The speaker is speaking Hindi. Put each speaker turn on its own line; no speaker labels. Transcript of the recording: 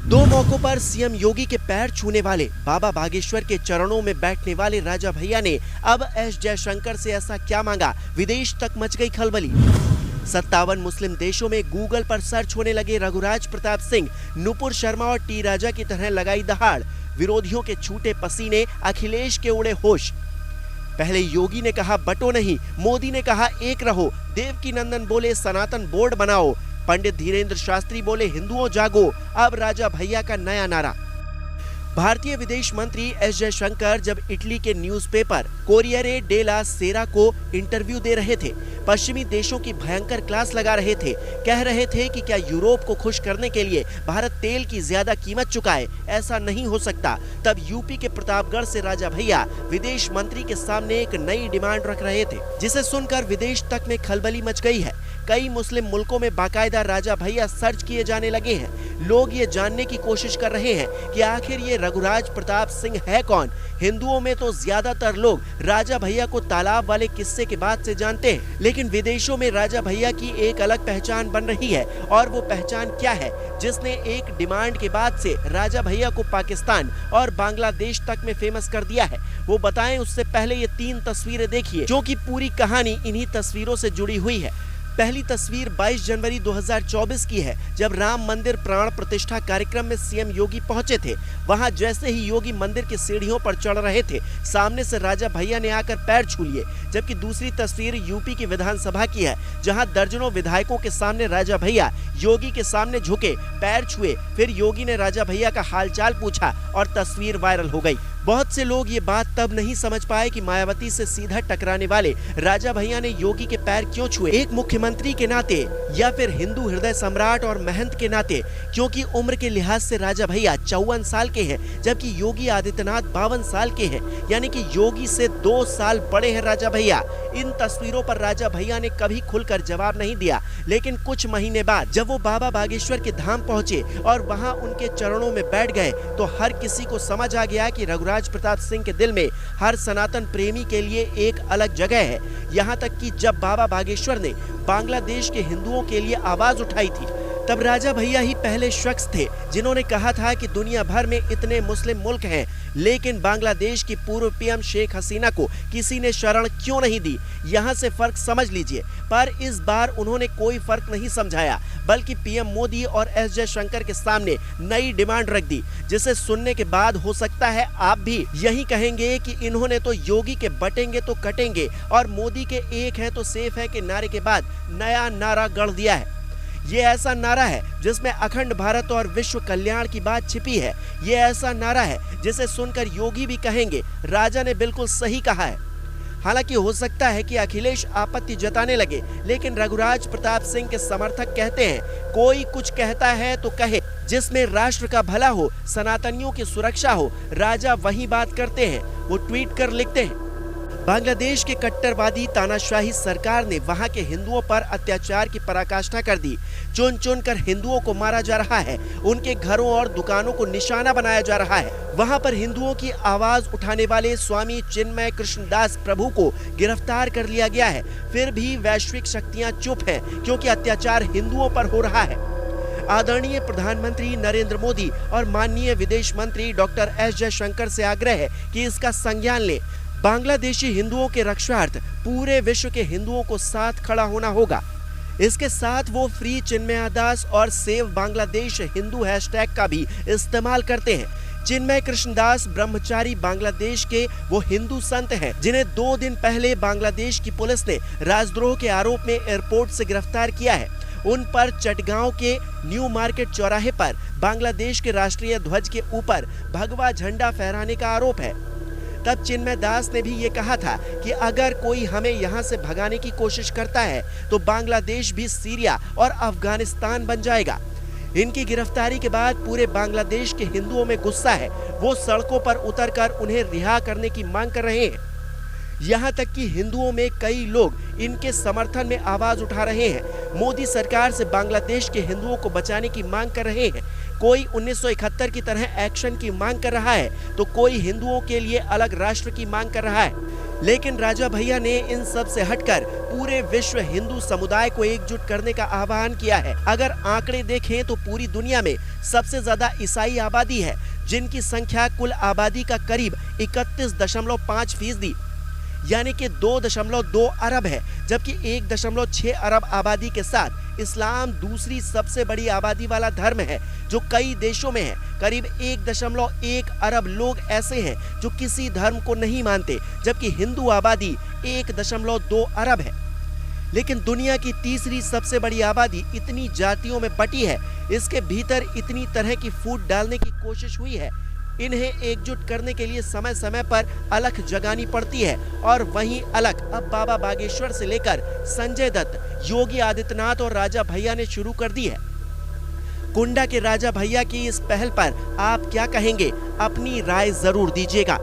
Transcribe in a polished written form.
दो मौकों पर सीएम योगी के पैर छूने वाले, बाबा बागेश्वर के चरणों में बैठने वाले राजा भैया ने अब एस जयशंकर से ऐसा क्या मांगा, विदेश तक मच गई खलबली। 57 मुस्लिम देशों में गूगल पर सर्च होने लगे रघुराज प्रताप सिंह, नुपुर शर्मा और टी राजा की तरह लगाई दहाड़। विरोधियों के छूटे पसीने, अखिलेश के उड़े होश। पहले योगी ने कहा बटो नहीं, मोदी ने कहा एक रहो, देवकीनंदन बोले सनातन बोर्ड बनाओ, पंडित धीरेन्द्र शास्त्री बोले हिंदुओं जागो। अब राजा भैया का नया नारा। भारतीय विदेश मंत्री एस जयशंकर जब इटली के न्यूज़पेपर कोरियरे डेला सेरा को इंटरव्यू दे रहे थे, पश्चिमी देशों की भयंकर क्लास लगा रहे थे, कह रहे थे कि क्या यूरोप को खुश करने के लिए भारत तेल की ज्यादा कीमत चुकाए, ऐसा नहीं हो सकता। तब यूपी के प्रतापगढ़ से राजा भैया विदेश मंत्री के सामने एक नई डिमांड रख रहे थे, जिसे सुनकर विदेश तक में खलबली मच गई है। कई मुस्लिम मुल्कों में बाकायदा राजा भैया सर्च किए जाने लगे हैं। लोग ये जानने की कोशिश कर रहे हैं कि आखिर ये रघुराज प्रताप सिंह है कौन। हिंदुओं में तो ज्यादातर लोग राजा भैया को तालाब वाले किस्से के बाद से जानते हैं, लेकिन विदेशों में राजा भैया की एक अलग पहचान बन रही है। और वो पहचान क्या है जिसने एक डिमांड के बाद से राजा भैया को पाकिस्तान और बांग्लादेश तक में फेमस कर दिया है, वो बताएं। उससे पहले ये 3 तस्वीरें देखिए, जो कि पूरी कहानी इन्हीं तस्वीरों से जुड़ी हुई है। पहली तस्वीर 22 जनवरी 2024 की है, जब राम मंदिर प्राण प्रतिष्ठा कार्यक्रम में सीएम योगी पहुंचे थे। वहां जैसे ही योगी मंदिर की सीढ़ियों पर चढ़ रहे थे, सामने से राजा भैया ने आकर पैर छू लिए। जबकि दूसरी तस्वीर यूपी की विधानसभा की है, जहां दर्जनों विधायकों के सामने राजा भैया योगी के सामने झुके, पैर छुए, फिर योगी ने राजा भैया का हालचाल पूछा और तस्वीर वायरल हो गई। बहुत से लोग ये बात तब नहीं समझ पाए कि मायावती से सीधा टकराने वाले राजा भैया ने योगी के पैर क्यों छुए, एक मुख्यमंत्री के नाते या फिर हिंदू हृदय सम्राट और महंत के नाते। क्योंकि उम्र के लिहाज से राजा भैया 54 साल के हैं, जबकि योगी आदित्यनाथ 52 साल के हैं, यानी कि योगी से 2 साल बड़े हैं राजा भैया। इन तस्वीरों पर राजा भैया ने कभी खुलकर जवाब नहीं दिया, लेकिन कुछ महीने बाद जब वो बाबा बागेश्वर के धाम पहुंचे और वहां उनके चरणों में बैठ गए, तो हर किसी को समझ आ गया कि रघुराज प्रताप सिंह के दिल में हर सनातन प्रेमी के लिए एक अलग जगह है। यहाँ तक कि जब बाबा बागेश्वर ने बांग्लादेश के हिंदुओं के लिए आवाज उठाई थी, तब राजा भैया ही पहले शख्स थे जिन्होंने कहा था कि दुनिया भर में इतने मुस्लिम मुल्क हैं, लेकिन बांग्लादेश की पूर्व पीएम शेख हसीना को किसी ने शरण क्यों नहीं दी। यहाँ से फर्क समझ लीजिए। पर इस बार उन्होंने कोई फर्क नहीं समझाया, बल्कि पीएम मोदी और एस जयशंकर के सामने नई डिमांड रख दी, जिसे सुनने के बाद हो सकता है आप भी यही कहेंगे कि इन्होंने तो योगी के बटेंगे तो कटेंगे और मोदी के एक है तो सेफ है के नारे के बाद नया नारा गढ़ दिया है। ये ऐसा नारा है जिसमें अखंड भारत और विश्व कल्याण की बात छिपी है। ये ऐसा नारा है जिसे सुनकर योगी भी कहेंगे राजा ने बिल्कुल सही कहा है। हालांकि हो सकता है कि अखिलेश आपत्ति जताने लगे, लेकिन रघुराज प्रताप सिंह के समर्थक कहते हैं कोई कुछ कहता है तो कहे, जिसमें राष्ट्र का भला हो, सनातनियों की सुरक्षा हो, राजा वही बात करते हैं। वो ट्वीट कर लिखते हैं, बांग्लादेश के कट्टरवादी तानाशाही सरकार ने वहां के हिंदुओं पर अत्याचार की पराकाष्ठा कर दी। चुन चुन कर हिंदुओं को मारा जा रहा है, उनके घरों और दुकानों को निशाना बनाया जा रहा है। वहां पर हिंदुओं की आवाज उठाने वाले स्वामी चिन्मय कृष्णदास प्रभु को गिरफ्तार कर लिया गया है। फिर भी वैश्विक शक्तियां चुप हैं, क्योंकि अत्याचार हिंदुओं पर हो रहा है। आदरणीय प्रधानमंत्री नरेंद्र मोदी और माननीय विदेश मंत्री डॉक्टर एस जयशंकर से आग्रह है कि इसका संज्ञान लें। बांग्लादेशी हिंदुओं के रक्षार्थ पूरे विश्व के हिंदुओं को साथ खड़ा होना होगा। इसके साथ वो फ्री चिन्मय दास और सेव बांग्लादेश हिंदू हैशटैग का भी इस्तेमाल करते हैं। चिन्मय कृष्णदास ब्रह्मचारी बांग्लादेश के वो हिंदू संत हैं जिन्हें 2 दिन पहले बांग्लादेश की पुलिस ने राजद्रोह के आरोप में एयरपोर्ट से गिरफ्तार किया है। उन पर चटगांव के न्यू मार्केट चौराहे पर बांग्लादेश के राष्ट्रीय ध्वज के ऊपर भगवा झंडा फहराने का आरोप है। तब चिन्मय दास ने भी ये कहा था कि अगर कोई हमें यहाँ से भगाने की कोशिश करता है तो बांग्लादेश भी सीरिया और अफगानिस्तान बन जाएगा। इनकी गिरफ्तारी के बाद पूरे बांग्लादेश के हिंदुओं में गुस्सा है। वो सड़कों पर उतरकर उन्हें रिहा करने की मांग कर रहे हैं। यहाँ तक कि हिंदुओं में कई लोग इनके समर्थन में आवाज उठा रहे हैं। मोदी सरकार से बांग्लादेश के हिंदुओं को बचाने की मांग कर रहे हैं। कोई 1971 की तरह एक्शन की मांग कर रहा है तो कोई हिंदुओं के लिए अलग राष्ट्र की मांग कर रहा है। लेकिन राजा भैया ने इन सब से हटकर पूरे विश्व हिंदू समुदाय को एकजुट करने का आह्वान किया है। अगर आंकड़े देखें तो पूरी दुनिया में सबसे ज्यादा ईसाई आबादी है, जिनकी संख्या कुल आबादी का करीब 31.5% यानी कि 2.2 अरब है, जबकि 1.6 अरब आबादी के साथ इस्लाम दूसरी सबसे बड़ी आबादी वाला धर्म है जो कई देशों में है। करीब 1.1 अरब लोग ऐसे हैं जो किसी धर्म को नहीं मानते, जबकि हिंदू आबादी 1.2 अरब है। लेकिन दुनिया की तीसरी सबसे बड़ी आबादी इतनी जातियों में बटी है, इसके भीतर इतनी तरह की फूट डालने की कोशिश हुई है। इन्हें एकजुट करने के लिए समय समय पर अलख जगानी पड़ती है, और वहीं अलख अब बाबा बागेश्वर से लेकर संजय दत्त, योगी आदित्यनाथ और राजा भैया ने शुरू कर दी है। कुंडा के राजा भैया की इस पहल पर आप क्या कहेंगे? अपनी राय जरूर दीजिएगा।